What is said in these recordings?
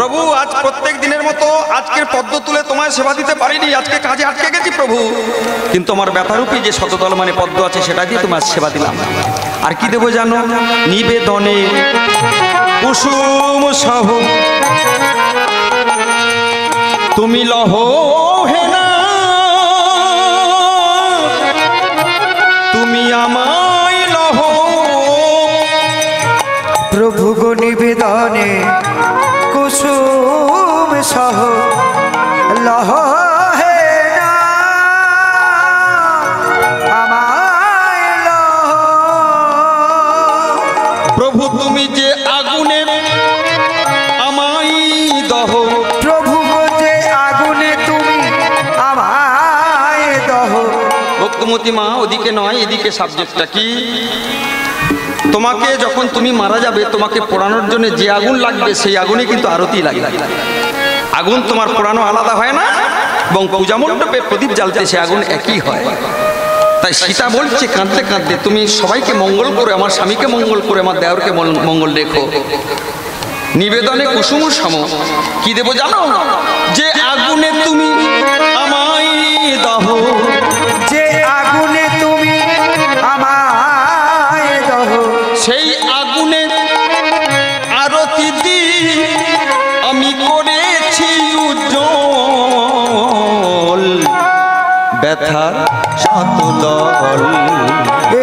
প্রভু আজ প্রত্যেক দিনের মতো আজকের পদ্ম তুলে তোমায় সেবা দিতে পারিনি, আজকে কাজে আটকে গেছি প্রভু, কিন্তু আমার ব্যথারূপী যে শতদল মানে পদ্ম আছে সেটা দিয়ে তোমার সেবা দিলাম। আর কি দেবো জানো? নিবেদনে কুসুম সহ তুমি লহ হে না, তুমি আমায় লহ। প্রভু গো নিবেদনে কুসুম সহ লহ হে না, আমায় লহ। প্রভু তুমি যে আগুনের আমায় দহ, প্রভু গো যে আগুনে তুমি আমায় দহ। ভক্তমতী মা ওদিকে নয় এদিকে সাবজেক্টটা কি? তোমাকে যখন তুমি মারা যাবে তোমাকে পোড়ানোর জন্য যে আগুন লাগবে সেই আগুনে কিন্তু আরতি লাগবে। আগুন তোমার পোড়ানো আলাদা হয় না, এবং পূজা মণ্ডপে প্রদীপ জ্বালতে সে আগুন একই হয়। তাই সীতা বলছে কাঁদতে কাঁদতে, তুমি সবাইকে মঙ্গল করে, আমার স্বামীকে মঙ্গল করে, আমার দেওরকে মঙ্গল রেখো। নিবেদনে কুসুম সম কি দেবো জানো? যে আগুনে তুমি আমায় দাহ, যে আগুনে তুমি আমায় দহ। সেই আগুনে আরতি দি আমি করেছি উজ্জ্বল ব্যথার শতদল।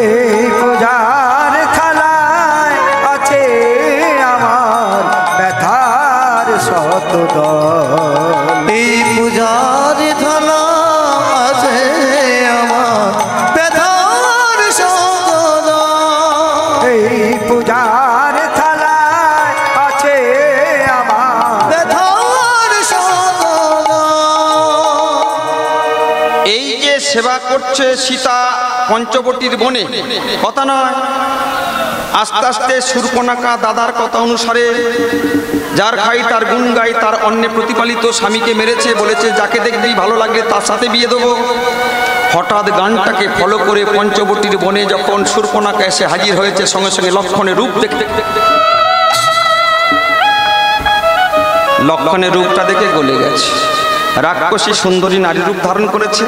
এই পূজার থালায় আছে আমার ব্যথার শতদল। এই পূজার থালা আছে আমার ব্যথার শতদল। এই পূজার থালায় আছে আমার ব্যথার শতদল। এই যে সেবা করছে সীতা পঞ্চবটির বনে, কথা নয়, আস্তে আস্তে শূর্পণখা দাদার কথা অনুসারে যার খাই তার গুণ গাই, তার অন্যে প্রতিপালিত স্বামীকে মেরেছে, বলেছে যাকে দেখবেই ভালো লাগে তার সাথে বিয়ে দেবো। হঠাৎ গানটাকে ফলো করে পঞ্চবটির বনে যখন শূর্পণখা এসে হাজির হয়েছে, সঙ্গে সঙ্গে লক্ষণের রূপ দেখতে, লক্ষণের রূপটা দেখে গলে গেছে। রাক্ষসী সুন্দরী নারী রূপ ধারণ করেছে,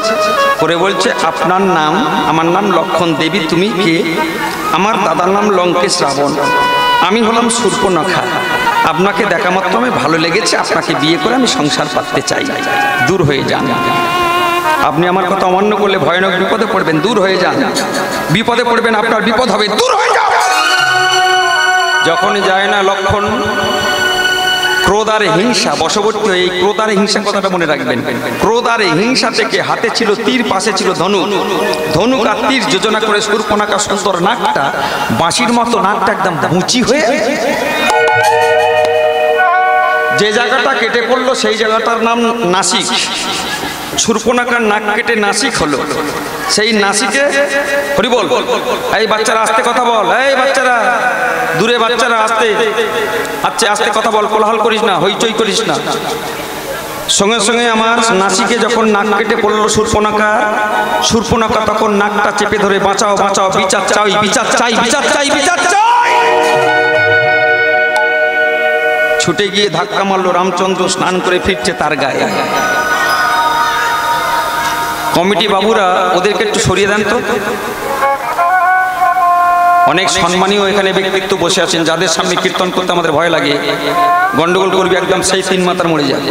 করে বলছে আপনার নাম? আমার নাম লক্ষণ দেবী। তুমি কে? আমার দাদার নাম লঙ্কেশ রাবণ, আমি হলাম শূর্পণখা। আপনাকে দেখা মাত্র আমি ভালো লেগেছে, আপনাকে বিয়ে করে আমি সংসার পাততে চাই, দূর হয়ে যান। আপনি আমার কথা অমান্য করলে ভয়ানক বিপদে পড়বেন, দূর হয়ে যান। বিপদে পড়বেন, আপনার বিপদ হবে, দূর হয়ে যান। যখনই যায় না লক্ষণ, ক্রোধ আর হিংসা বশবর্তী হয়ে, এই ক্রোধ আর হিংসা কথাটা মনে রাখবেন। ক্রোধ আর হিংসা থেকে হাতে ছিল তীর, পাশে ছিল ধনুক, ধনুক আর তীর যোজনা করে শূর্পণখা সুন্দর নাকটা, বাঁশির মতো নাকটা একদম মুচি হয়ে যে জায়গাটা কেটে পড়লো সেই জায়গাটার নাম নাসিক। শূর্পণখার নাক কেটে নাসিক হলো। সেই নাসিকে হরি বল, এই বাচ্চারা আস্তে কথা বল, এই বাচ্চারা দূরে, বাচ্চারা আস্তে, আচ্ছা আস্তে কথা বল, কোলাহল করিস না, হইচই করিস না। সঙ্গে সঙ্গে আমার নাসিকে যখন নাক কেটে পড়লো শূর্পণখা, শূর্পণখা তখন নাকটা চেপে ধরে বাঁচাও বাঁচাও, বিচার চাই, বিচার চাই, বিচার চাই, বিচার চাই, ছুটে গিয়ে ধাক্কা মারলো রামচন্দ্র স্নান করে ফিরছে তার গায়ে। কমিটি বাবুরা ওদেরকে একটু সরিয়ে দেন তো। অনেক সম্মানীয় এখানে ব্যক্তিত্ব বসে আছেন, যাদের সামনে কীর্তন করতে আমাদের ভয় লাগে, গন্ডগোল করবি একদম সেই তিন মাথার মরে যায়।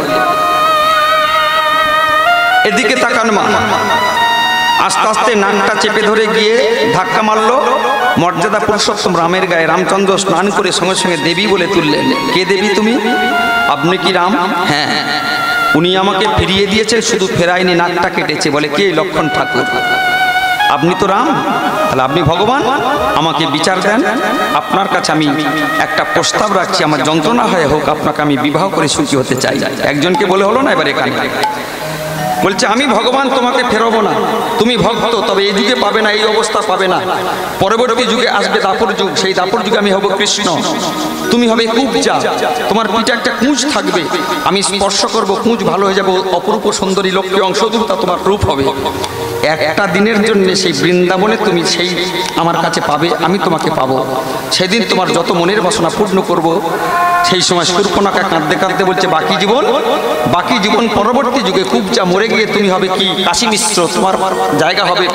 এদিকে তাকান মা, আস্তে আস্তে নাকটা চেপে ধরে গিয়ে ধাক্কা মারলো মর্যাদা পুরুষোত্তম রামের গায়ে। রামচন্দ্র স্নান করে সঙ্গে সঙ্গে দেবী বলে তুললেন। কে দেবী তুমি? আপনি কি রাম? হ্যাঁ, উনি আমাকে ফিরিয়ে দিয়েছেন, শুধু ফেরায়নি, নাকটা কেটেছে। বলে কে? লক্ষণ ঠাকুর। আপনি তো রাম, তাহলে আপনি ভগবান, আমাকে বিচার দেন। আপনার কাছে আমি একটা প্রস্তাব রাখছি, আমার যন্ত্রণা হয় হোক, আপনাকে আমি বিবাহ করে সুখী হতে চাই। একজনকে বলে হলো না, এবার এখানে বলছে আমি ভগবান, তোমাকে ফেরাবো না, তুমি ভক্ত, তবে এই যুগে পাবে না, এই অবস্থা পাবে না। পরবর্তী যুগে আসবে দাপর যুগ, সেই দাপর যুগে আমি হব কৃষ্ণ, তুমি হবে কুবজা, তোমার পিঠে একটা কুঁজ থাকবে, আমি স্পর্শ করব, কুঁজ ভালো হয়ে যাবো, অপরূপ সুন্দরী লক্ষ্মী অংশদূতা তোমার রূপ হবে। একটা দিনের জন্য সেই বৃন্দাবনে তুমি সেই আমার কাছে পাবে, আমি তোমাকে পাবো। সেদিন তোমার যত মনের বাসনা পূর্ণ করব। সেই সময় শূর্পণখা কাঁদতে কাঁদতে বলছে, বাকি জীবন পরবর্তী যুগে কুবজা মরে গিয়ে তুমি হবে কি কাশী মিশ্র, তোমার জায়গা হবে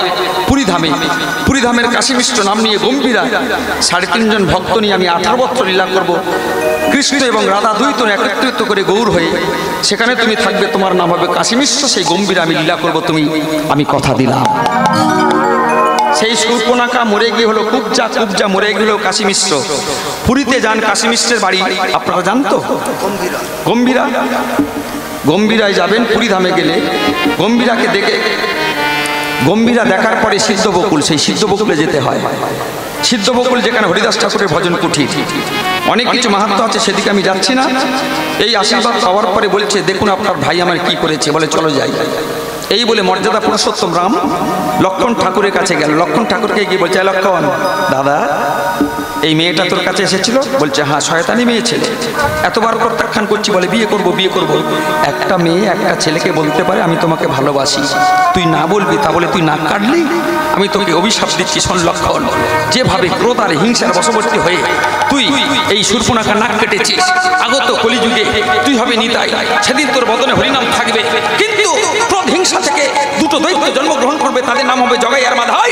পুরীধামে। পুরীধামের কাশী মিশ্র নাম নিয়ে গম্ভীরা 3.5 জন ভক্ত নিয়ে আমি 18 বছর লীলা করব। কৃষ্ণ এবং রাধা দ্বৈত একত্রিত করে গৌর হয়ে সেখানে তুমি থাকবে, তোমার নাম হবে কাশী মিশ্র। সেই গম্ভীরা আমি লীলা করব, আমি কথা দিলাম। সেই শূর্পণখা মরে গিয়ে হলো কুবজা মরে গেল কাশী মিশ্র। পুরীতে যান, কাশী মিশ্রের বাড়ি আপনারা জানতো গম্ভীরায় যাবেন। পুরীধামে গেলে গম্ভীরা দেখার পরে সিদ্ধ বকুল, সেই সিদ্ধ বকুলে যেতে হয়। সিদ্ধ বকুল যেখানে হরিদাস ঠাকুরের ভজন কুঠির, অনেক কিছু মাহাত্ম্য আছে, সেদিকে আমি যাচ্ছি না। এই আশীর্বাদ পাওয়ার পরে বলছে, দেখুন আপনার ভাই আমার কি করেছে, বলে চলো যাই। এই বলে মর্যাদা পুরুষোত্তম রাম লক্ষ্মণ ঠাকুরের কাছে গেল। লক্ষ্মণ ঠাকুরকে গিয়ে বলছে, লক্ষ্মণ দাদা, এই মেয়েটা তোর কাছে এসেছিল? বলছে, হ্যাঁ, শয়তানি মেয়ে ছেলে, এতবার প্রত্যাখ্যান করছি, বলে বিয়ে করব। একটা মেয়ে একটা ছেলেকে বলতে পারে আমি তোমাকে ভালোবাসি, তুই না বলবি, তা বলে তুই নাক কাটলি? আমি তোকে অভিশাপ দিচ্ছি, শোন লক্ষ্মণ, যেভাবে ক্রোধ আর হিংসার বশবর্তী হয়ে তুই এই শূর্পণখার নাক কেটেছিস, আগত কলিযুগে তুই হবে নিতাই। সেদিন তোর বদনে হরিনাম থাকবে, কিন্তু ক্রোধ হিংসা থেকে দুটো দৈত্য জন্মগ্রহণ করবে, তাদের নাম হবে জগাই আর মাধাই।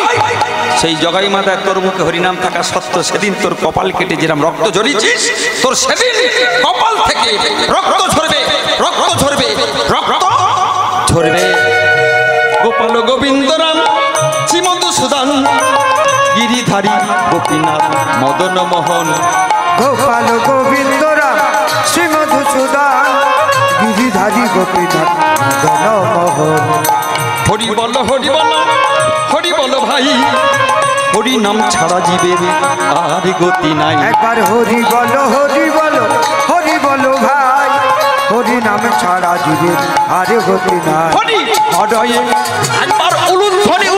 সেই জগাই মাধায় তোর মুখে হরিনাম থাকা সত্ত্বেও সেদিন তোর কপাল কেটে যেরকম রক্ত ঝরিয়েছিস, তোর সেদিন কপাল থেকে রক্ত ঝরবে। গোপাল গোবিন্দ রাম শ্রীমধুসূদন গিরিধারী গোপীনাথ মদন মোহন। গোপাল গোবিন্দ রাম শ্রীমধুসূদন গিরিধারী গোপীনাথ মদন মোহন। হরি বল ভাই, হরি নাম ছাড়া জীবের আর গতি নাই। একবার হরি বলো ভাই, হরি নাম ছাড়া জীবের আর গতি নাই। একবার উলুধ্বনি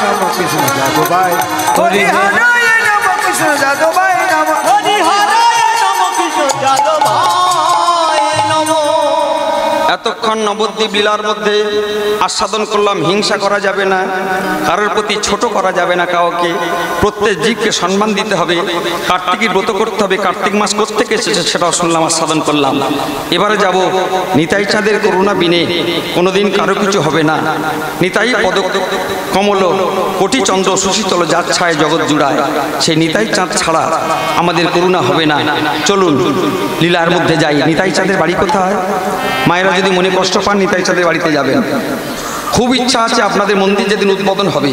নম কৃষ্ণ যাদবাই, হরি হরায় নম কৃষ্ণ যাদবাই নম, হরি হরায় নম কৃষ্ণ যাদবাই নম। এতক্ষণ নবদ্বীপ লীলার মধ্যে আস্বাদন করলাম, হিংসা করা যাবে না, কারোর প্রতি ছোট করা যাবে না কাউকে, প্রত্যেক জীবকে সম্মান দিতে হবে, কার্তিকের ব্রত করতে হবে, কার্তিক মাস কোত্থেকে এসেছে সেটাও শুনলাম, আস্বাদন করলাম। এবারে যাব নিতাই চাঁদের করুণা বিনে কোনোদিন কারো কিছু হবে না। নিতাই পদ কমল কোটি চন্দ্র সুশীতল যার ছায় জগৎ জুড়ায়, সেই নিতাই চাঁদ ছাড়া আমাদের করুণা হবে না। চলুন লীলার মধ্যে যাই। নিতাই চাঁদের বাড়ি কোথায়? মায়েরা যদি মনে কষ্ট পান, নিতাই চাঁদের বাড়িতে যাবেন। খুব ইচ্ছা আছে আপনাদের মন্দির যেদিন উদ্বোধন হবে,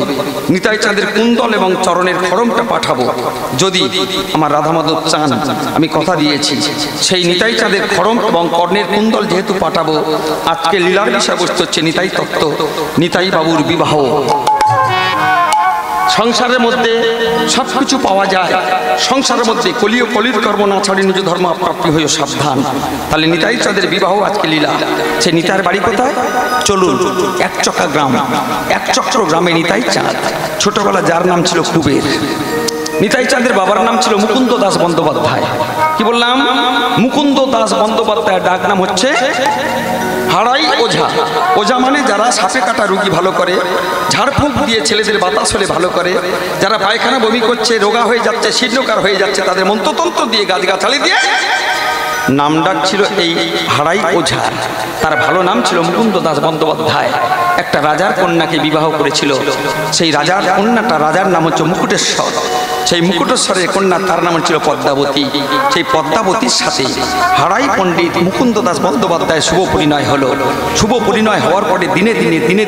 নিতাই চাঁদের কুণ্ডল এবং চরণের খড়মটা পাঠাবো, যদি আমার রাধা মাধব চান। আমি কথা দিয়েছি, সেই নিতাই চাঁদের খড়ম এবং কর্ণের কুণ্ডল যেহেতু পাঠাবো। আজকে লীলার বিষয়বস্তু হচ্ছে নিতাই তত্ত্ব, নিতাই বাবুর বিবাহ। সংসারের মধ্যে সব কিছু পাওয়া যায়, সংসারের মধ্যে কলির কর্ম না ছাড়ি নিজ ধর্ম প্রাপ্তি হয়ে সাবধান। তাহলে নিতাই চাঁদের বিবাহ আজকে লীলা। সে নিতাইয়ের বাড়ি কোথায়? চলুন, একচক্রা গ্রাম, একচক্র গ্রামে নিতাই চাঁদ। ছোটবেলা যার নাম ছিল কুবের। নিতাই চাঁদের বাবার নাম ছিল মুকুন্দ দাস বন্দ্যোপাধ্যায়। কি বললাম? মুকুন্দ দাস বন্দ্যোপাধ্যায়ের ডাক নাম হচ্ছে হাড়াই ওঝা। ওঝা মানে যারা সাপে কাটা রুগী ভালো করে, ঝাড়ফুঁক দিয়ে ছেলেদের বাতাস হলে ভালো করে, যারা পায়খানা বমি করছে, রোগা হয়ে যাচ্ছে, শীর্ণকার হয়ে যাচ্ছে, তাদের মন্ত্রতন্ত্র দিয়ে গাছগাছালি দিয়ে নাম ডাক ছিল এই হাড়াই ওঝা। তার ভালো নাম ছিল মুকুন্দ দাস বন্দ্যোপাধ্যায়। একটা রাজার কন্যাকে বিবাহ করেছিল। সেই রাজার কন্যাটা, রাজার নাম হচ্ছে মুকুটেশ্বর। সেই মুকুটেশ্বরের কন্যা, তার নাম ছিল পদ্মাবতী। সেই পদ্মাবতীর সাথে হাড়াই পণ্ডিত মুকুন্দ দাস বন্দ্যোপাধ্যায় শুভ পরিণয় হলো। শুভ পরিণয় হওয়ার পরে দিনে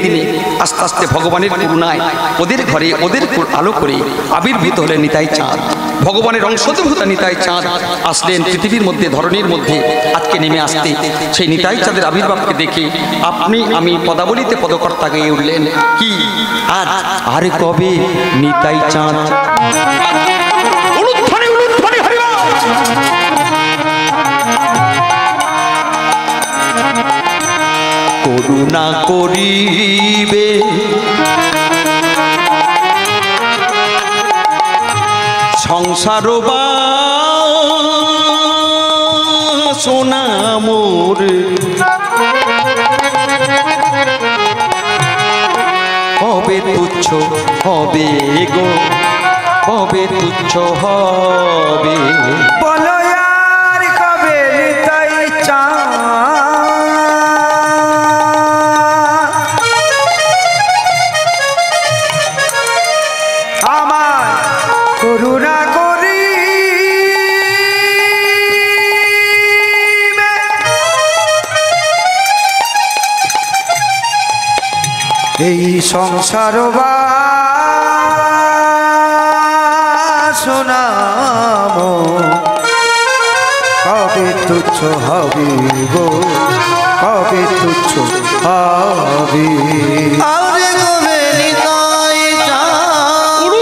দিনে আস্তে আস্তে ভগবানের করুণায় ওদের ঘরে ওদের আলো করে আবির্ভূত হলেন নিতাই চাঁদ। ভগবানের অংশীভূত নিতাই চাঁদ আসলেন পৃথিবীর মধ্যে, ধরণীর মধ্যে আজকে নেমে আসতে। সেই নিতাই চাঁদের আবির্ভাবকে দেখে আপনি আমি পদাবলিতে পদকর্তা গিয়ে উঠলেন, কি আর কবে নিতাই চাঁদ। করুণা করিবে সংসার বাসনা মোর, কবে তুচ্ছ হবে গো, কবে তুচ্ছ হবে। বলো আর কবে নিতাই চাঁদ আমার করুণা করি এই সংসার বাসনাম কবে তুচ্ছ হবি গো, কবে তুচ্ছ হবি। আরে কবে নিতাই চাঁদ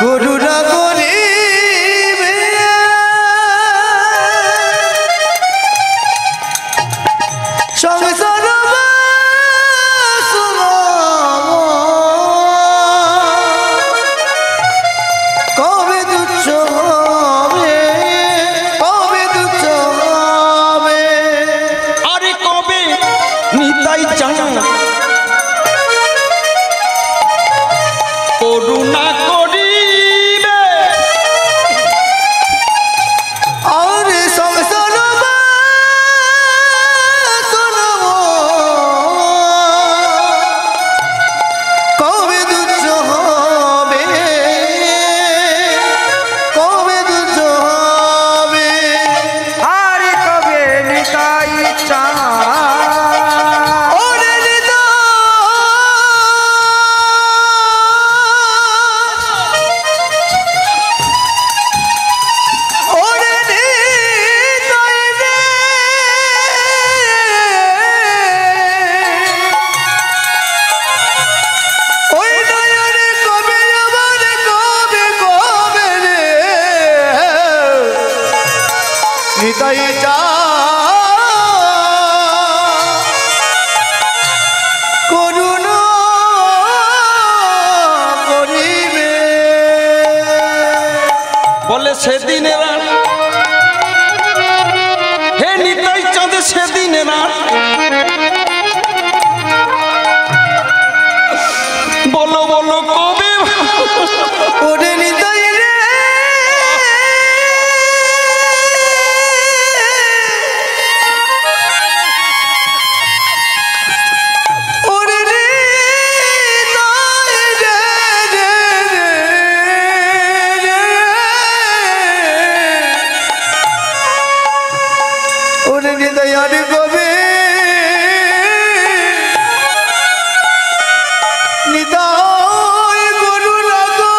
করুণা করিবে সংসার বাসনা কবে তুচ্ছ হবে, কবে তুচ্ছ হবে। আরে কবে নিতাই চাঁদ করুণা করিবে, আরে সংসার বাসনা কবে তুচ্ছ হবে, কবে তুচ্ছ হবে। আর কবে নিতাই চাঁদ ওরে নিতাই, ওরে নিতাই রে, ওই নয়নে কবে আমার কবে কবে রে নিতাই করুণা করিবে। বলে সেদিনের আর হে নিতাই চাঁদ সেদিনের আর বলো বলো কবে ওরে নিতাই রে, ওরে নিতাই রে, ওরে নিতাই আর কবে নিতাই করুণা গো।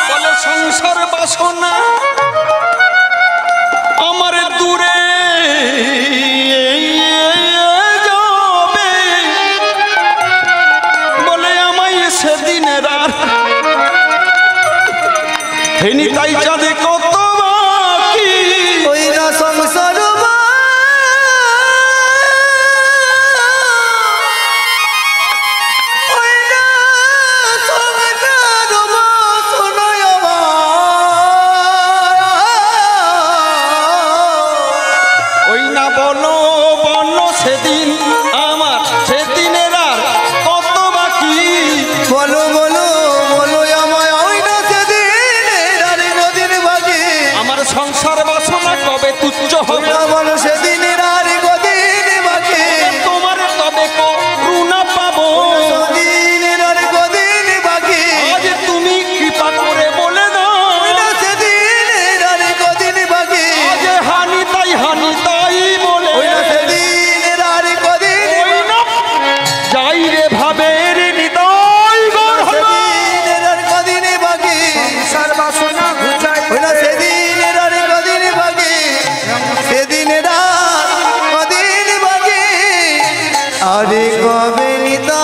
বলে সংসার বাসনা আমার দূরে যাবে, বলে আমায় সেদিনের আর হে নিতাই চাঁদে কত বাকি, ওই না সংসার ওই না সংসার বাসনায় ওই না বলো বলো সেদিন আমার সেদিনের আর কত বাকি। বলো বলো বলো আমায় ওই না সেদিন আর কদিন বাকি। আমার সংসার বাসনা কবে তুচ্ছ হবে, না বলো সেদিন আর কদিন বাকি। তোমার কবে করুণা পাবো, সেদিন আর কদিন বাকি। আজ তুমি কৃপা করে বলে দাও, ওই না সেদিন আর কদিন বাকি। আজ হানি তাই বলে ওই না সেদিন আর কদিন ওই না যাই রে ভাবে রে নিতাই গৌর হলো। সেদিন আর কদিন বাকি। সর্বাসনা ঘুচাই ওই না সেদিন আর কদিন বাকি। সেদিন আর কদিন বাকি। আরে কবে নিতাই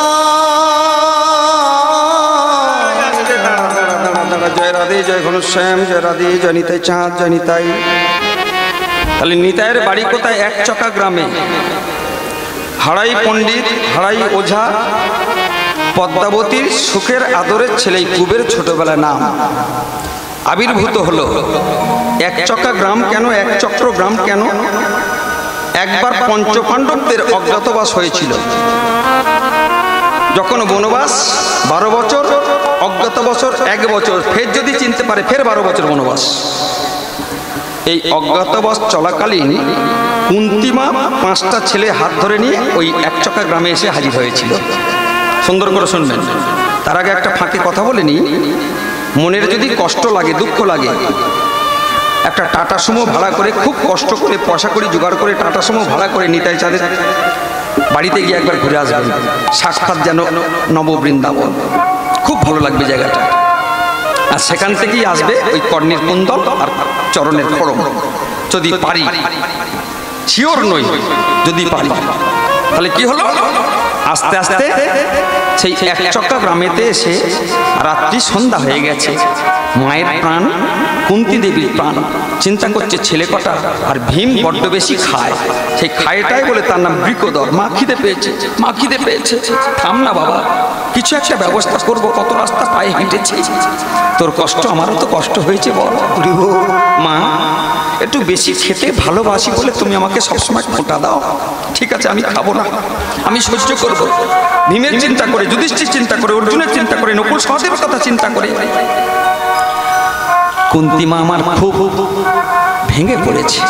জয় রাধে জয় ঘনশ্যাম, জয় রাধে জয় নিতাই চাঁদ, জয় নিতাই। তাহলে নিতাইয়ের বাড়ি কোথায়? এক চকা গ্রামে। হাড়াই পণ্ডিত, হাড়াই ওঝা, পদ্মাবতীর সুখের আদরের ছেলে কুবের ছোটবেলা নাম। আবির্ভূত হলো। এক চকা গ্রাম কেন, এক চক্র গ্রাম কেন? একবার পঞ্চপাণ্ডবদের অজ্ঞাতবাস হয়েছিল। যখন বনবাস 12 বছর, অজ্ঞাতবাসর 1 বছর, ফের যদি চিনতে পারে ফের 12 বছর বনবাস। এই অজ্ঞাতবাস চলাকালীন কুন্তিমা 5টা ছেলে হাত ধরে নিয়ে ওই এক চকা গ্রামে এসে হাজির হয়েছিল। সুন্দর করে শুনবেন। তার আগে একটা ফাঁকে কথা বলে নি, মনের যদি কষ্ট লাগে, দুঃখ লাগে, একটা টাটা সুমো ভাড়া করে, খুব কষ্ট করে পয়সা করে জোগাড় করে টাটা সুমো ভাড়া করে নিতাই চাঁদের বাড়িতে গিয়ে একবার ঘুরে আসবেন। সাক্ষাৎ যেন নববৃন্দাবন, খুব ভালো লাগবে জায়গাটা। আর সেখান থেকেই আসবে ওই কর্ণের কুন্দল আর চরণের খড়ম। যদি পারি, শিওর নই, যদি পারি, তাহলে কি হলো, আস্তে আস্তে সেই এক চক্কা গ্রামেতে এসে রাত্রি সন্ধ্যা হয়ে গেছে। মায়ের প্রাণ, কুন্তী দেবীর প্রাণ, চিন্তা করছে ছেলে কটা, আর ভীম বড্ড বেশি খায়। সেই খায়টাই বলে তার নাম বৃকোদর। মা খিদে পেয়েছে, মা খিদে পেয়েছে। থাম না বাবা, কিছু একটা ব্যবস্থা করব, কত রাস্তা পায়ে হেঁটেছি, তোর কষ্ট আমারও তো কষ্ট হয়েছে বল। মা একটু বেশি খেতে ভালোবাসি বলে তুমি আমাকে সবসময় খোঁটা দাও। ঠিক আছে, আমি খাবো না, আমি সহ্য করব। ভীমের চিন্তা করে, যুধিষ্ঠির চিন্তা করে, অর্জুনের চিন্তা করে, নকুল সহদেবের কথা চিন্তা করে কুন্তিমা আমার খুব ভেঙে পড়েছে।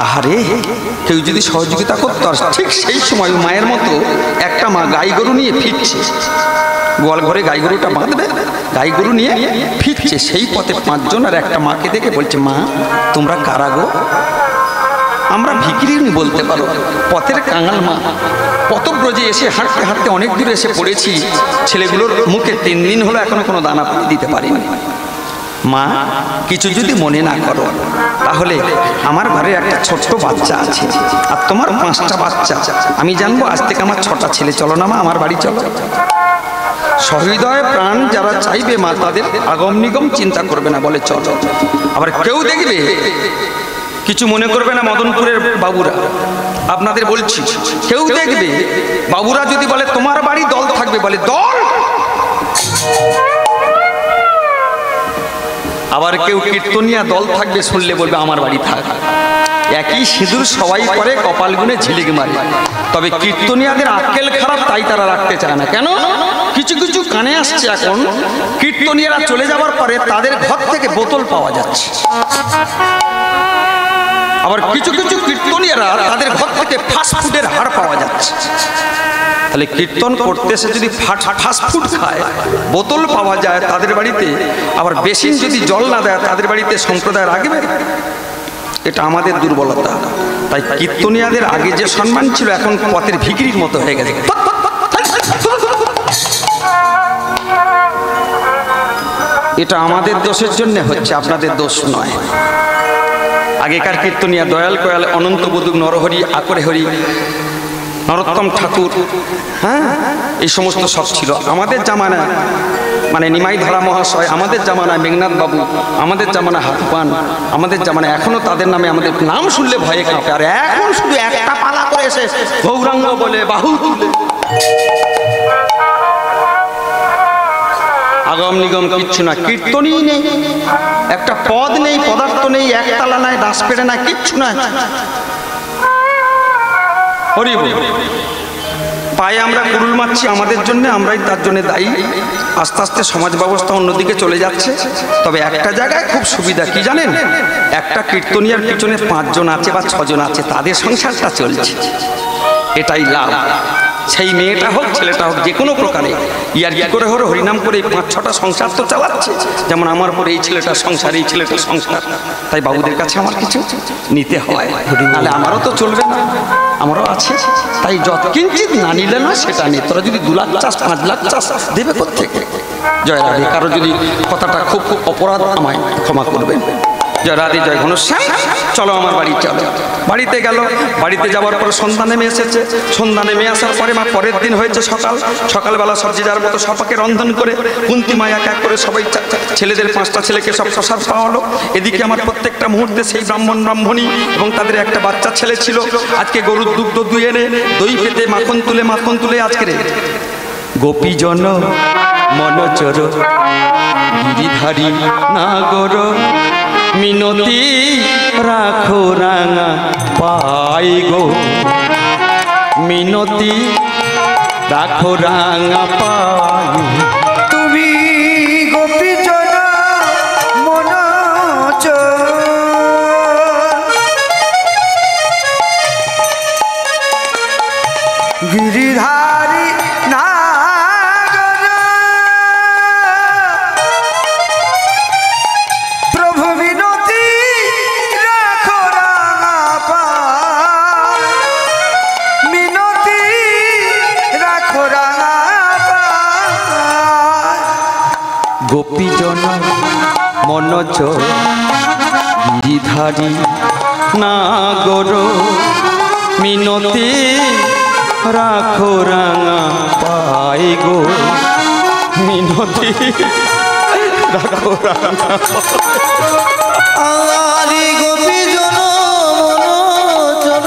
আহারে, কেউ যদি সহযোগিতা করতো। ঠিক সেই সময় মায়ের মতো একটা মা গাই গরু নিয়ে ফিরছে, গোয়াল ঘরে গাই গরুটা বাঁধবে, গাই গরু নিয়ে ফিরছে। সেই পথে 5 জন আর একটা মাকে দেখে বলছে, মা তোমরা কারা গো? আমরা ভিখিরিনী বলতে পারো, পথের কাঙাল মা। পথব্রজে এসে হাঁটতে হাঁটতে অনেক দূরে এসে পড়েছি, ছেলেগুলোর মুখে 3 দিন হলো এখনো কোনো দানা পানি দিতে পারিনি। মা কিছু যদি মনে না করো, তাহলে আমার ঘরে একটা ছোট্ট বাচ্চা আছে, আর তোমার 5টা বাচ্চা। আমি জানবো আজ থেকে আমার 6টা ছেলে। চলো না মা, আমার বাড়ি চলো। সহৃদয় প্রাণ যারা চাইবে মা, তাদের আগম নিগম চিন্তা করবে না, বলে চলো। আবার কেউ দেখবে, কিছু মনে করবে না মদনপুরের বাবুরা, আপনাদের বলছি, কেউ দেখবে বাবুরা যদি বলে তোমার বাড়ি দল থাকবে, বলে দল। আবার কেউ কীর্তনিয়া দল থাকবে, শুনলে বলবে আমার বাড়ি থাক। একই সিঁদুর সবাই করে, কপাল গুনে ঝিলিক মারে। তবে কীর্তনিয়াদের আক্কেল খারাপ, তাই তারা রাখতে চায় না। কেন? কিছু কিছু কানে আসছে এখন, কীর্তনিয়ারা চলে যাওয়ার পরে তাদের ঘর থেকে বোতল পাওয়া যাচ্ছে। আবার কিছু কিছু কীর্তনিয়ারা তাদের ঘর থেকে ফাস্টফুডের হাড় পাওয়া যাচ্ছে। তাহলে কীর্তন করতে এসে যদি ফাস্টফুড খায়, বোতল পাওয়া যায় তাদের বাড়িতে, আবার বেশিন যদি জল না দেয় তাদের বাড়িতে, সম্প্রদায় রাখবে? এটা আমাদের দুর্বলতা। তাই কীর্তনিয়াদের আগে যে সম্মান ছিল, এখন পথের ভিখিরির মতো হয়ে গেছে। এটা আমাদের দোষের জন্য হচ্ছে, আপনাদের দোষ নয়। আগেকার কীর্তনিয়া দয়াল কয়াল, অনন্ত বদুক, নরহরি, আকরে হরি, নরোত্তম ঠাকুর, হ্যাঁ, এই সমস্ত সব ছিল আমাদের জামানা। মানে নিমাই ধারা মহাশয় আমাদের জামানায়, মেঘনাথ বাবু আমাদের জামানায়, হাতুপান আমাদের জামানায়, এখনো তাদের নামে আমাদের নাম শুনলে ভয়ে কাঁপে। আর এখন শুধু একটা পালা করে এসে গৌরাঙ্গ বলে, বাহু তুলে। আগম নিগম কিচ্ছু না, কীর্তনই নেই, একটা পদ নেই, পদার্থ নেই, একতলা নাই, দাস পেড়ে না, কিচ্ছু না। পায়ে আমরা কুড়ুল মারছি আমাদের জন্য, আমরাই তার জন্য দায়ী। আস্তে আস্তে সমাজ ব্যবস্থা অন্যদিকে চলে যাচ্ছে। তবে একটা জায়গায় খুব সুবিধা কি জানেন, একটা কীর্তনিয়ার পিছনে 5 জন আছে বা 6 জন আছে, তাদের সংসারটা চলছে, এটাই লাভ। সেই মেয়েটা হোক ছেলেটা হোক, যে কোনো প্রকারে ইয়ার কি করে হলো, হরিনাম করে 5-6টা সংসার তো চালাচ্ছে। যেমন আমার পরে এই ছেলেটার সংসার, এই ছেলেটার সংসার। তাই বাবুদের কাছে আমার কিছু নিতে হয়, নাহলে আমারও তো চলবে না, আমারও আছে। তাই যত কিঞ্চিত না নিলে না সেটা নেই। তোরা যদি 2 লাখ চাস, 5 লাখ চাস, দেবে কোত্থেকে? জয় রাধে। কারো যদি কথাটা খুব অপরাধ, আমায় ক্ষমা করবেন। জয় রাধে, জয় ঘনশ্যাম। চলো আমার বাড়ি চলো। বাড়িতে গেল, বাড়িতে যাওয়ার পরে সন্ধ্যা নেমে এসেছে। সন্ধ্যা নেমে আসার পরে মা, পরের দিন হয়েছে সকাল। সকালবেলা সবজি যার মতো সবাইকে রন্ধন করে কুন্তী মা এক এক করে সবাই ছেলেদের 5টা ছেলেকে সব প্রসাদ পাওয়ালো। এদিকে আমার প্রত্যেকটা মুহূর্তে সেই ব্রাহ্মণ ব্রাহ্মণী এবং তাদের একটা বাচ্চা ছেলে ছিল। আজকে গরুর দুগ্ধ দুয়ে এনে দই পেতে মাখন তুলে আজকে গোপীজন মনচর গিরিধারী নাগর মিনতি রাখো রাঙা পাই গো, মিনতি রাখো রাঙা পাই। তুমি গোপীজন মনোজ গিরিধারী নাগর প্রভু মিনতি রাখো রাঙা পাই, মিনতি রাখো রাঙা পাই। গোপীজন মনোজ গিরিধারী নাগর মিনতি রাখো রাঙা পাই গো, মিনতি রাখো রাঙা আলি গোপীজন মনোজন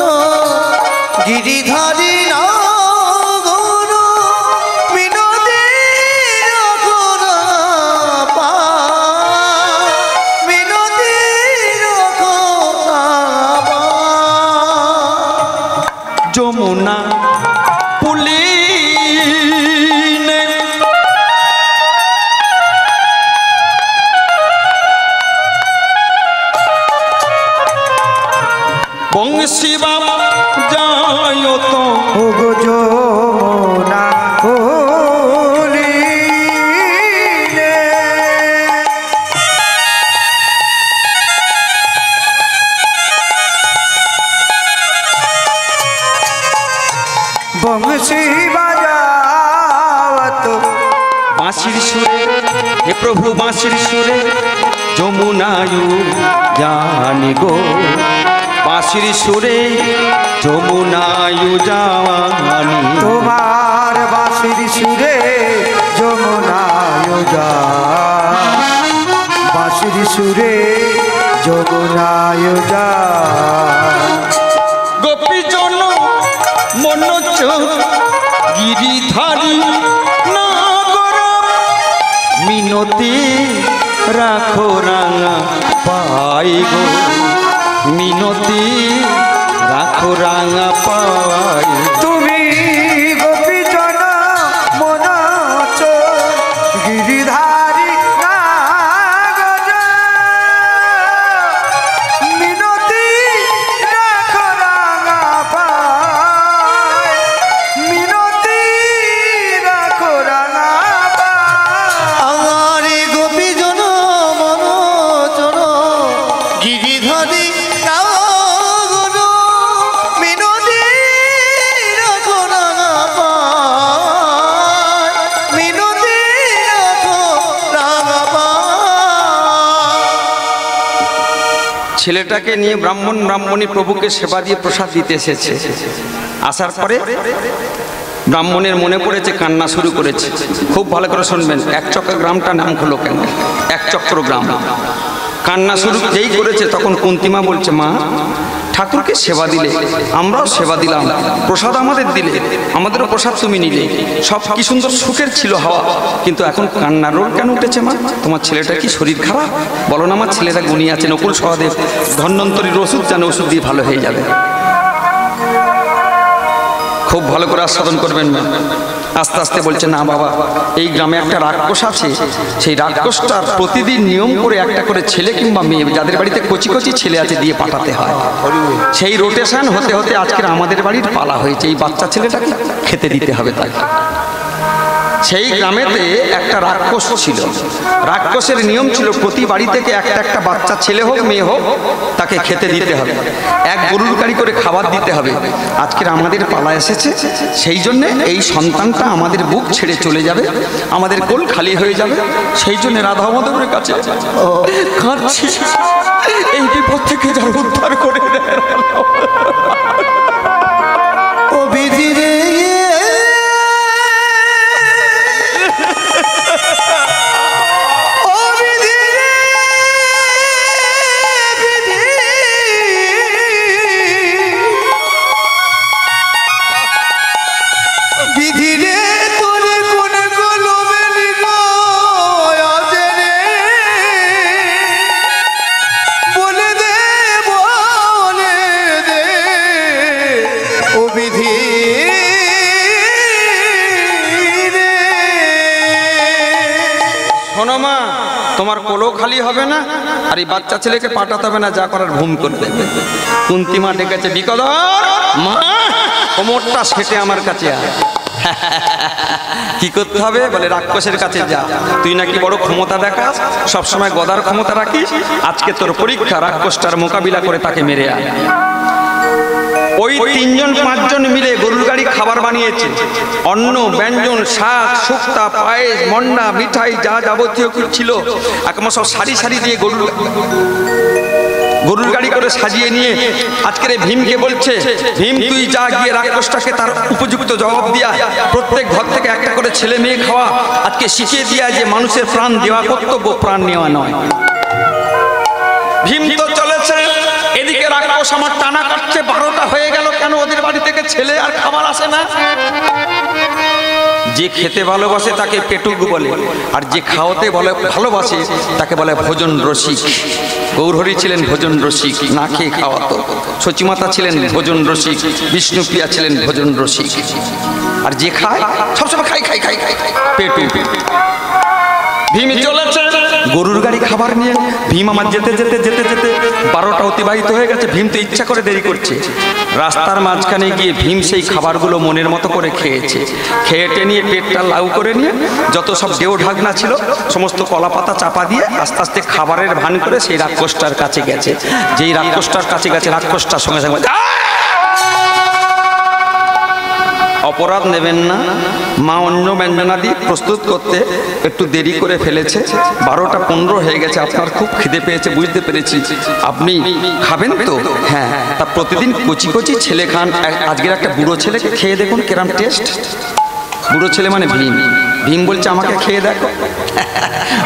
গিরিধারী নাগর মিনতি রাখো রাঙা পাই, মিনতি রাখো রাঙা পাই। যমুনা পুলিনে বংশী বাবা যায় তো ও গো যমুনা পুলিনে বংশী বাজাওয়াত বাঁশির সুরে, হে প্রভু বাঁশির সুরে যমুনায়ু জানি গো, বাঁশির সুরে যমুনায়ু জানি। তোমার বাঁশির সুরে যমুনায় যায়, বাঁশির সুরে যমুনায় যায়। গোপীজন মনোজ গিরিধারী নাগর মিনতি রাখো রাঙা পাই গো, মিনতি রাখো রাঙা পাই। তুমি গোপীজন মনোজ গিরিধারী নাগর মিনতি রাখো রাঙা পাই, মিনতি রাখো রাঙা পাই। আলি গোপীজন মনোজন গিরিধারী নাগর মিনতি রাখো রাঙা পাই, মিনতি রাখো রাঙা পাই। ছেলেটাকে নিয়ে ব্রাহ্মণী প্রভুকে সেবা দিয়ে প্রসাদ দিতে এসেছে। আসার পরে ব্রাহ্মণের মনে পড়েছে, কান্না শুরু করেছে। খুব ভালো করে শুনবেন, একচক্র গ্রামটা নাম হলো কেন, একচক্র গ্রাম। কান্না শুরু যেই করেছে তখন কুন্তিমা বলছে, মা ঠাকুরকে সেবা দিলে, আমরাও সেবা দিলাম, প্রসাদ আমাদের দিলে, আমাদেরও প্রসাদ তুমি নিলে, সব কি সুন্দর সুখের ছিল হাওয়া, কিন্তু এখন কান্নার রোল কেন উঠেছে মা? তোমার ছেলেটা কি শরীর খারাপ? বলো না আমার ছেলেটা গুণী আছে, নকুল সহদেব ধন্বন্তরীর ওষুধ জানে, ওষুধ দিয়ে ভালো হয়ে যাবে। খুব ভালো করে আস্বাদন করবেন মা। আস্তে আস্তে বলছে, না বাবা, এই গ্রামে একটা রাক্ষস আছে, সেই রাক্ষসটার প্রতিদিন নিয়ম করে একটা করে ছেলে কিংবা মেয়ে, যাদের বাড়িতে কচি কচি ছেলে আছে, দিয়ে পাঠাতে হয়। সেই রোটেশন হতে হতে আজকের আমাদের বাড়ির পালা হয়েছে, এই বাচ্চা ছেলেটাকে খেতে দিতে হবে তাকে। সেই গ্রামেতে একটা রাক্ষস ছিল। রাক্ষসের নিয়ম ছিল প্রতি বাড়ি থেকে একটা একটা বাচ্চা ছেলে হোক মেয়ে হোক তাকে খেতে দিতে হবে, এক গরুর গাড়ি করে খাবার দিতে হবে। আজকের আমাদের পালা এসেছে, সেই জন্যে এই সন্তানটা আমাদের বুক ছেড়ে চলে যাবে, আমাদের কোল খালি হয়ে যাবে। সেই জন্য রাধা মাধবের কাছে কাঁদছি, এই বিপদ থেকে যারা উদ্ধার করে দেয়। ও বিধি রে বিধি রে তোর কোন কলমের আজ রে তোমার কোলো খালি হবে না, আর এই বাচ্চা ছেলেকে পাঠাতে হবে না, যা করার ঘুম করে দেবে। কুন্তি মা ডেকেছে, বিকদর মা, কোমরটা সেটে আমার কাছে আয়। কি করতে হবে বলে, রাক্ষসের কাছে যা, তুই নাকি বড় ক্ষমতা দেখাস, সবসময় গদার ক্ষমতা রাখিস, আজকে তোর পরীক্ষা, রাক্ষসটার মোকাবিলা করে তাকে মেরে আয়। ওই 3 জন 5 জন মিলে গরুর গাড়ি খাবার বানিয়েছে, অন্ন ব্যঞ্জন, শাক শুক্তা, পায়েস, মন্ডা, মিঠাই, যা যাবতীয় ছিল একদম সব সারি সারি দিয়ে গরুর গাড়ি করে সাজিয়ে নিয়ে আজকের ভীমকে বলছে, ভীম তুই যা গিয়ে রাক্ষসটাকে তার উপযুক্ত জবাব দিয়া, প্রত্যেক ঘর থেকে একটা করে ছেলে মেয়ে খাওয়া, আজকে শিখিয়ে দিয়া যে মানুষের প্রাণ দেওয়া কর্তব্য, প্রাণ নেওয়া নয়। ভীম তো চলেছে, এদিকে রাক্ষস আমার টানা কাটছে, 12টা হয়ে গেল, কেন ওদের বাড়ি থেকে ছেলে আর খাবার আসে না? যে খেতে ভালোবাসে তাকে পেটুক বলে, আর যে খাওয়াতে ভালোবাসে তাকে বলে ভোজন রসিক। গৌরহরি ছিলেন ভোজন রসিক, না খেয়ে খাওয়াতো। সচিমাতা ছিলেন ভোজন রসিক, বিষ্ণুপ্রিয়া ছিলেন ভোজন রসিক। আর যে খায় সবসময় খাই খাই খাই খাই পেটুক। ভীম চলেছে গরুর গাড়ি খাবার নিয়ে, ভীম আমার যেতে যেতে যেতে যেতে 12টা অতিবাহিত হয়ে গেছে। ভীম তো ইচ্ছা করে দেরি করছে, রাস্তার মাঝখানে গিয়ে ভীম সেই খাবারগুলো মনের মতো করে খেয়েছে। খেয়েটে নিয়ে পেটটা লাউ করে নিয়ে যত সব ডেউ ঢাকনা ছিল সমস্ত কলা পাতা চাপা দিয়ে আস্তে আস্তে খাবারের ভান করে সেই রাক্ষসটার কাছে গেছে। যেই রাক্ষসটার কাছে গেছে, রাক্ষসটার সঙ্গে সঙ্গে অপরাধ নেবেন না, মা অন্য ব্যঞ্জনাদি প্রস্তুত করতে একটু দেরি করে ফেলেছে, 12টা 15 হয়ে গেছে, আপনার খুব খিদে পেয়েছে বুঝতে পেরেছি, আপনি খাবেন তো? হ্যাঁ, তা প্রতিদিন কচি কচি ছেলে খান, আজকের একটা বুড়ো ছেলেকে খেয়ে দেখুন কেরাম টেস্ট। বুড়ো ছেলে মানে ভীম। ভীম বলছে আমাকে খেয়ে দেখো।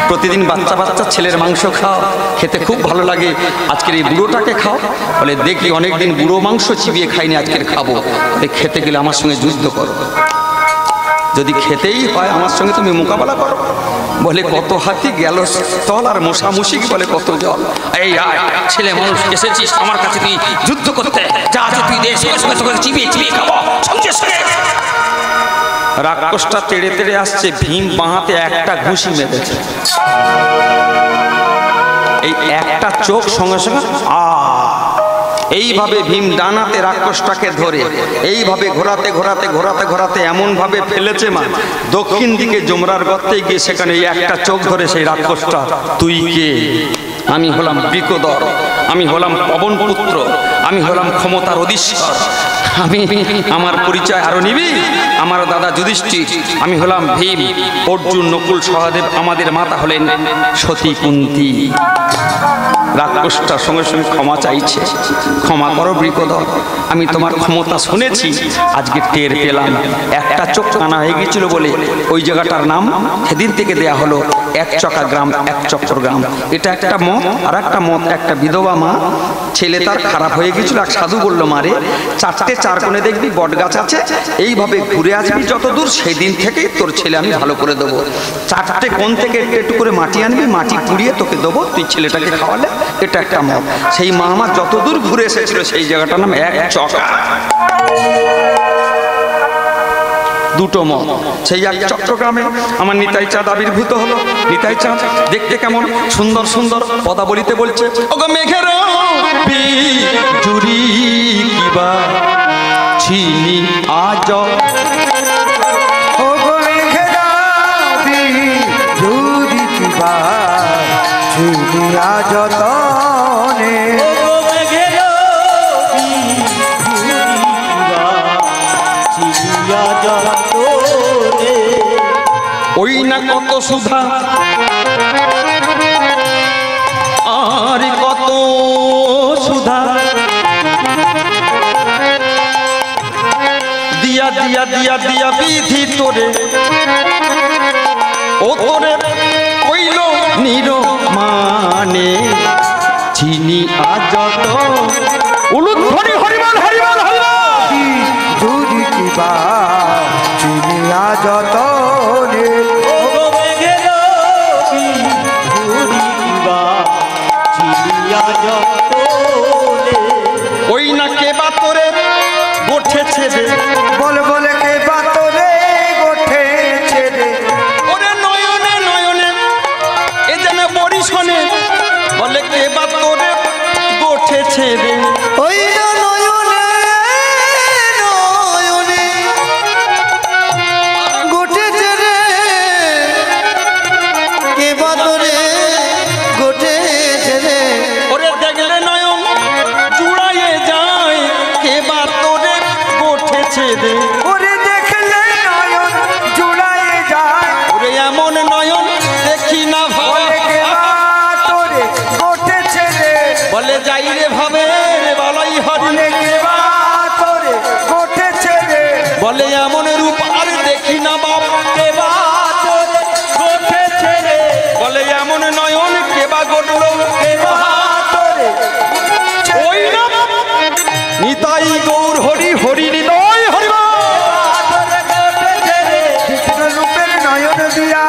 প্রতিদিন বাচ্চা বাচ্চা ছেলের মাংস খাও, খেতে খুব ভালো লাগে, আজকের এই বুড়োটাকে খাও। বলে দেখি অনেকদিন বুড়ো মাংস চিবিয়ে খাইনি, আজকের খাবো। খেতে গেলে আমার সঙ্গে যুদ্ধ করো, যদি খেতেই হয় আমার সঙ্গে তুমি মোকাবেলা করো। বলে কত হাতি গেল স্থল, আর মশামশিক বলে কত জল। এই আয় ছেলে মানুষ, এসেছিস আমার কাছে তুই যুদ্ধ করতে, যা আছে তুই দে, সঙ্গে সঙ্গে তোকে চিবিয়ে চিবিয়ে খাবো সঙ্গে সঙ্গে। রাক্ষসটা তেড়ে তেড়ে আসছে, ভীম বাঁহাতে একটা ঘুষি মেরেছে, এই একটা চোখ সঙ্গে সঙ্গে এইভাবে ভীম ডানাতে রাক্ষসটাকে ধরে এইভাবে ঘোরাতে ঘোরাতে ঘোরাতে ঘোরাতে এমন ভাবে ফেলেছে মা, দক্ষিণ দিকে যমরার গর্তে গিয়ে সেখানে এই একটা চোখ ধরে সেই রাক্ষসটা, তুই কে? আমি হলাম বৃকদর, আমি হলাম পবন পুত্র, আমি হলাম ক্ষমতার অধীশ্বর, আমি আমার পরিচয় আরো নিবি? আমার দাদা যুধিষ্ঠির, আমি হলাম ভীম। অর্জুন, নকুল, সহদেব, আমাদের মাতা হলেন সতী কুন্তী। রাক্ষসটার সঙ্গে সঙ্গে ক্ষমা চাইছে, ক্ষমা করো বৃকদর, আমি তোমার ক্ষমতা শুনেছি, আজকে টের পেলাম। একটা চোখ কানা হয়ে গেছিল বলে ওই জায়গাটার নাম সেদিন থেকে দেয়া হলো এক চকা গ্রাম, এক চক্কর গ্রাম। এটা একটা মত, আর একটা মত, একটা বিধবা মা, ছেলে তার খারাপ হয়ে গেছিল, এক সাধু বললো মারে 4টে 4 কোণে দেখবি বট গাছ আছে, এইভাবে ঘুরে আসবি যত দূর, সেই দিন থেকেই তোর ছেলে আমি ভালো করে দেবো। 4টে কোণ থেকে একটু একটু করে মাটি আনবি, মাটি পুড়িয়ে তোকে দেবো, তুই ছেলেটাকে খাওয়ালে। এটা একটা মত। সেই মা আমার যত দূর ঘুরে এসেছিল সেই জায়গাটার নাম এক চকা। দুটো মত, সেই এক চট্টগ্রামে আমার নিতাই চাঁদ আবির্ভূত হলো। নিতাই চাঁদ দেখতে কেমন সুন্দর সুন্দর পদাবলিতে বলছে, ওগো মেঘের বিজুরি কিবা চিনি আজ, ওগো মেঘের বিজুরি কিবা চিনি আজ তনে, ওই না কত সুধা আর কত সুধা, দিয়া দিয়া দিয়া দিয়া বিধি তোরে, ও তোরে কইল নির মানে চিনি আজ তো উলুদ ধরি হরিবল হরিবল হরিবল বিজুরি কিবা চিনি আজ তনে, ওই না কে বা তোরে গোঠেছে রে, বলে বলে কে বা তোরে গোঠেছে রে, ওরে নয়নে নয়নে এ যেন বলে কে বা তোরে গোঠেছে রে ওই না নয়নে নয়নে গোটেছে রে কে বা তোরে গোটেছে রে ওরে দেখলে নয়ন জুড়াইয়ে যায় কে বা তোরে গোঠেছে রে ওরে দেখলে নয়ন জুড়ায় যায় ওরে এমন নয়ন দেখি না ভাবে বলে কে বা তোরে গোটেছে রে বলে যাই রে ভাবে রে বলাই হরি বলে কে বা তোরে গোটেছে রে বলে এমন রূপ আর দেখি না বাপ কে বা তোরে গোঠেছে রে বলে এমন নয়ন কে বা গড়লো কে বা তোরে ওই না নিতাই গৌর হরি হরি হৃদয় হরি বল। কৃষ্ণ রূপের নয়ন দিয়া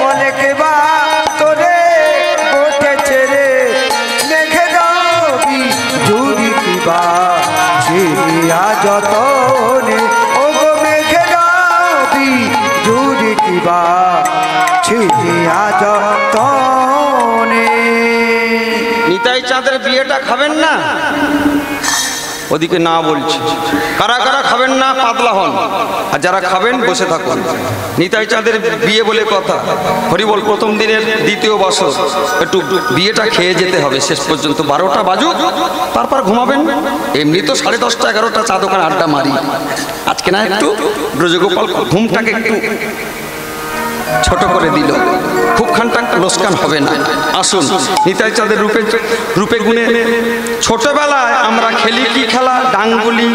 বলে কে বা তোরে গোটেছে রে মেঘে গাবি জুড়ি কিবা ছিড়িয়া যতনে ও গো মেঘে গাবি জুড়ি কিবা ছিড়িয়া যতনে নিতাই চাঁদের বিয়েটা খাবেন না ওদিকে না বলছে কারা কারা খাবেন না পাতলা হন আর যারা খাবেন বসে থাকুন নিতাই চাঁদের বিয়ে বলে কথা হরিবল প্রথম দিনের দ্বিতীয় বছর একটু বিয়েটা খেয়ে যেতে হবে শেষ পর্যন্ত 12টা বাজুক তারপর ঘুমাবেন এমনি তো 10:30 11টা চা দোকান আড্ডা মারি আজকে না একটু ব্রজগোপাল ঘুমটাকে একটু ছোট করে দিল খুব খানটা লোসকান হবে না আসুন নিতাই চাঁদের রূপে গুণে ছোটবেলায় আমরা খেলি কি খেলা ডাঙ্গুলি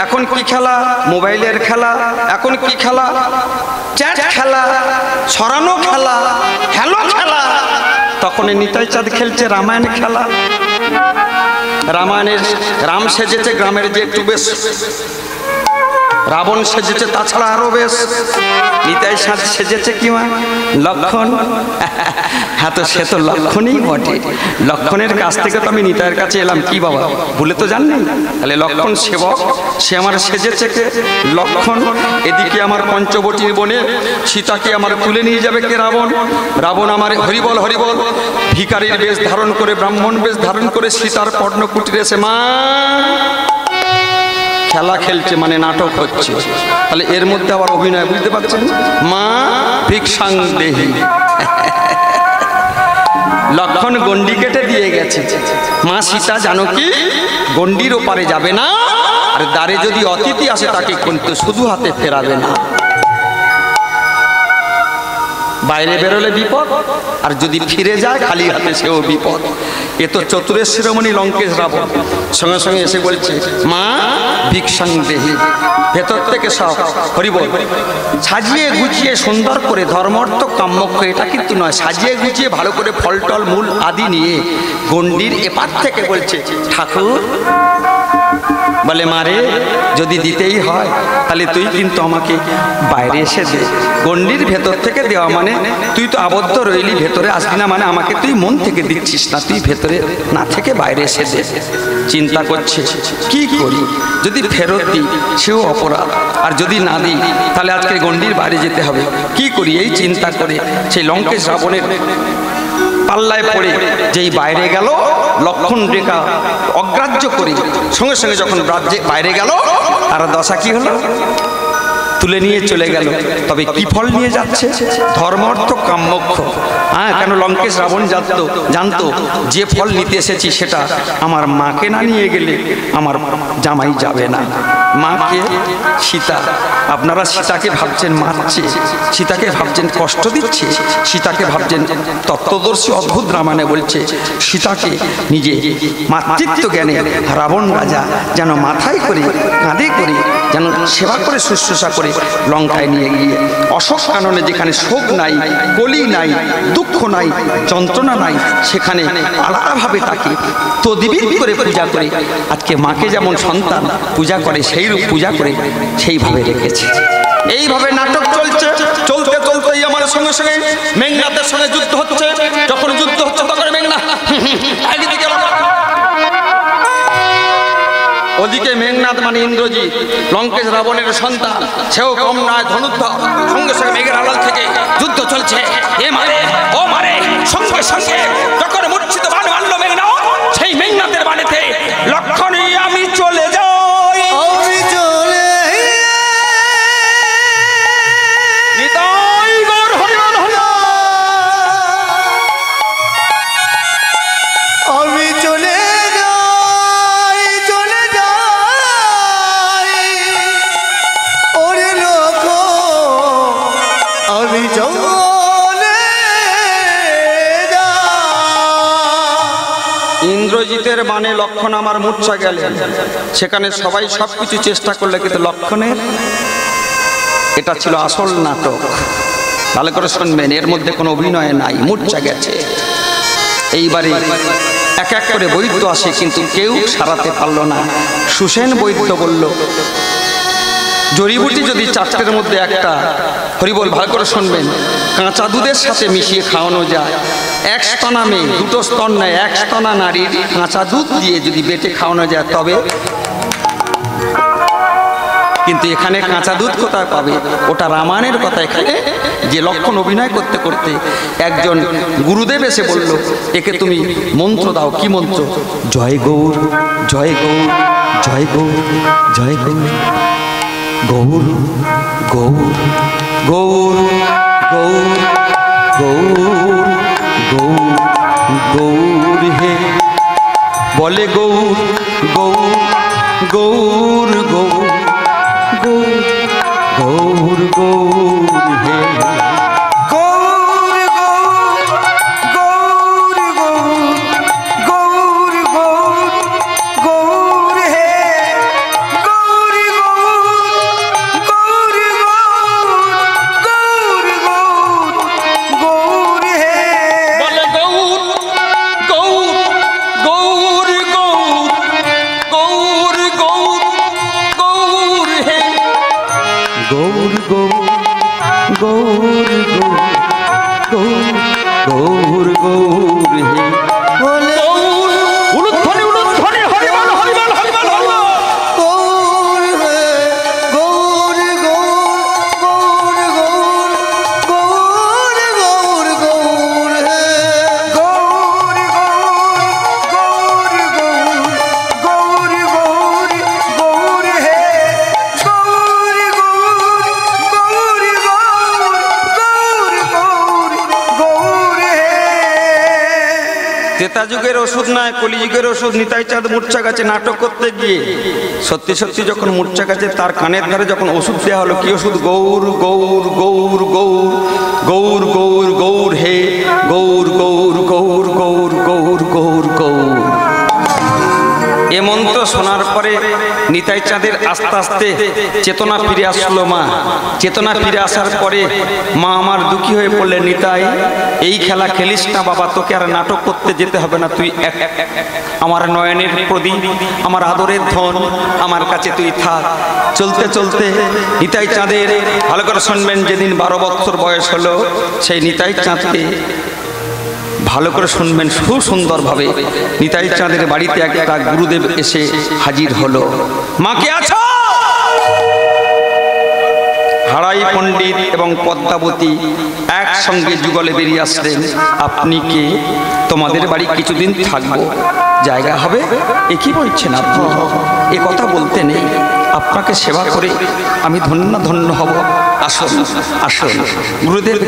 এখন কি খেলা মোবাইলের খেলা এখন কি খেলা চ্যাট খেলা সরানো খেলা হ্যালো খেলা তখন নিতাই চাঁদ খেলছে রামায়ণ খেলা রামায়ণের রাম সেজেছে গ্রামের যে একটু বেশ রাবণ সেজেছে তাছাড়া আরো বেশ নিতাই চাঁদ সেজেছে কি মা লক্ষণ হ্যাঁ তো সে তো লক্ষণই বটে লক্ষণের কাছ থেকে তো আমি নিতাইয়ের কাছে এলাম কি বাবা ভুলে তো জানলেন তাহলে লক্ষণ সেবক সে আমার সেজেছে কে লক্ষণ এদিকে আমার পঞ্চবটির বনে সীতাকে আমার তুলে নিয়ে যাবে কে রাবণ রাবণ আমার হরিবল হরিবল ভিখারির বেশ ধারণ করে ব্রাহ্মণ বেশ ধারণ করে সীতার পর্ণকুটিরে এসে মা খেলা খেলছে মানে নাটক হচ্ছে তাহলে এর মধ্যে আবার অভিনয় বুঝতে পারছেন মা ভিক্ষাং দেহি লক্ষণ গন্ডি কেটে দিয়ে গেছে মা সীতা জানো কি গন্ডির ওপারে যাবে না আর দ্বারে যদি অতিথি আসে তাকে কিন্তু শুধু হাতে ফেরাবে না বাইরে বেরোলে বিপদ আর যদি ফিরে যায় খালি হাতে সেও বিপদ এ তো চতুরের শিরোমণি লঙ্কেশ রাবণ সঙ্গে সঙ্গে এসে বলছে মা ভিক্ষাং দেহি ভেতর থেকে সব হরিবল সাজিয়ে গুছিয়ে সুন্দর করে ধর্মার্থ কাম্যক্ষ এটা কিন্তু নয় সাজিয়ে গুছিয়ে ভালো করে ফল টল মূল আদি নিয়ে গন্ডির এপার থেকে বলছে ঠাকুর বলে মারে যদি দিতেই হয় তাহলে তুই কিন্তু আমাকে বাইরে এসে দে গন্ডির ভেতর থেকে দেওয়া মানে তুই তো আবদ্ধ রইলি ভেতরে আসবি না মানে আমাকে তুই মন থেকে দিচ্ছিস না তুই ভেতরে না থেকে বাইরে এসে দে চিন্তা করছে কি করি যদি ফেরত দিই সেও অপরাধ আর যদি না দিই তাহলে আজকে গন্ডির বাইরে যেতে হবে কি করি এই চিন্তা করে সেই লঙ্কেশ রাবণের পাল্লায় পড়ে যেই বাইরে গেল লক্ষণ রেখা অগ্রাহ্য করে সঙ্গে সঙ্গে যখন রাজ্যে বাইরে গেল তার দশা কি হলো তুলে নিয়ে চলে গেল তবে কি ফল নিয়ে যাচ্ছে ধর্মার্থ কাম্যক্ষ হ্যাঁ কেন লঙ্কেশ রাবণ জানতো যে ফল নিতে এসেছি সেটা আমার মাকে না নিয়ে গেলে আমার জামাই যাবে না মাকে সীতা আপনারা সীতাকে ভাবছেন মারছে সীতাকে ভাবছেন কষ্ট দিচ্ছে সীতাকে ভাবছেন তত্ত্বদর্শী অদ্ভুত রামায়ণে বলছে সীতাকে নিজে মাতৃত্ব জ্ঞানে রাবণ রাজা যেন মাথায় করে কাঁধে করে যেন সেবা করে শুশ্রূষা করে লঙ্কায় নিয়ে গিয়ে অশোক কাননে যেখানে শোক নাই কলি নাই দুঃখ নাই যন্ত্রণা নাই সেখানে আলাদাভাবে তাকে তদ্বির করে পূজা করে আজকে মাকে যেমন সন্তান পূজা করে সেই রূপ পূজা করে সেইভাবে রেখেছে এইভাবে নাটক চলছে চলতে চলতেই আমার সঙ্গে সঙ্গে মেঘনাথের সঙ্গে যুদ্ধ হচ্ছে যখন যুদ্ধ হচ্ছে তখন মেঘনাথ একদিকে ওদিকে মেঘনাথ মানে ইন্দ্রজিৎ লঙ্কেশ রাবণের সন্তান সেও কম নয় ধনুদ্ধর সঙ্গে সঙ্গে মেঘের আড়াল থেকে যুদ্ধ চলছে এ মারে ও মারে সঙ্গে সঙ্গে সঙ্গে যখন মূর্ছিত বাণ মারল মেঘনাদ, সেই মেঘনাদের বাণীতে লক্ষণ আমি চলে যাই, আমি চলে নিতাই গৌর হরিবল হরি। আমি চলে যাই, চলে যাই ওরে লোক, আমি চলে যাই। ইন্দ্রজিতের বাণে লক্ষণ আমার মূর্ছা গেলেন। সেখানে সবাই সবকিছু চেষ্টা করলে, কিন্তু লক্ষণের এটা ছিল আসল নাটক। ভালো করে শুনবেন, এর মধ্যে কোনো অভিনয় নাই, মূর্ছা গেছে। এইবারে এক এক করে বৈদ্য আসে, কিন্তু কেউ সারাতে পারল না। সুসেন বৈদ্য বলল, জড়িবুটি যদি চারটের মধ্যে একটা, হরিবল ভালো করে শুনবেন, কাঁচা দুধের সাথে মিশিয়ে খাওয়ানো যায়, এক স্তনা মেয়ে দুটো স্তন নেয়, এক স্তনা নারীর কাঁচা দুধ দিয়ে যদি বেটে খাওয়ানো যায় তবে। কিন্তু এখানে কাঁচা দুধ কোথায় পাবে? ওটা রামায়ণের কথা। এখানে যে লক্ষণ অভিনয় করতে করতে একজন গুরুদেব এসে বলল, একে তুমি মন্ত্র দাও। কি মন্ত্র? জয় গৌর, জয় গৌর, জয় গৌর, জয় গৌর, গৌর গৌর গৌর গৌর গৌর গৌর গৌর হে, বলে গৌর গৌর গৌর গৌর গৌর গৌর গৌর হে। গৌর গৌর গৌর গৌর গৌর গৌর গৌর হে, গৌর গৌর গৌর গৌর গৌর হে, বলে গৌর গৌর গৌর গৌর গৌর গৌর গৌর হে, গৌর গৌর গৌর গৌর গৌর গৌর হে। বলে উলুধ্বনি উলুধ্বনি, হরিবল হরিবল হরিবল হরিবল। গৌর হে, গৌর গৌর গৌর গৌর গৌর গৌর গৌর হে। গৌর গৌর গৌর গৌর গৌর গৌর হে, গৌর গৌর গৌর গৌর গৌর গৌর হে। ত্রেতা যুগের ওষুধ নয়, কলিযুগের ওষুধ। নিতাই চাঁদ মূর্ছা গেছে নাটক করতে গিয়ে। সত্যি সত্যি যখন মূর্ছা গেছে, তার কানের ধারে যখন ওষুধ দেওয়া হলো, কি ওষুধ? গৌর গৌর গৌর গৌর গৌর গৌর গৌর হে, গৌর গৌর গৌর গৌর গৌর গৌর গৌর। এ মন্ত্র শোনার পরে নিতাই চাঁদের আস্তে আস্তে চেতনা ফিরে আসলো। মা চেতনা ফিরে আসার পরে মা আমার দুঃখী হয়ে পড়লেন, নিতাই এই খেলা খেলিস না বাবা, তোকে আর নাটক করতে যেতে হবে না। তুই আমার নয়নের প্রদীপ, আমার আদরের ধন, আমার কাছে তুই থাক। চলতে চলতে নিতাই চাঁদের, ভালো করে শুনবেন, যেদিন 12 বছর বয়স হলো, সেই নিতাই চাঁদকে ভালো করে শুনবেন খুব সুন্দরভাবে, নিতাই চাঁদের বাড়িতে একটা গুরুদেব এসে হাজির হলো। মা কে আছো? হারাই পণ্ডিত এবং পদ্মাবতী একসঙ্গে যুগলে বেরিয়ে আসলেন। আপনি কে? তোমাদের বাড়ি কিছুদিন থাকবো, জায়গা হবে? এ কি বলছেন আপনি? এ কথা বলতে নেই। আপনাকে সেবা করে আমি ধন্য ধন্য হব। আসুন আসুন গুরুদেব।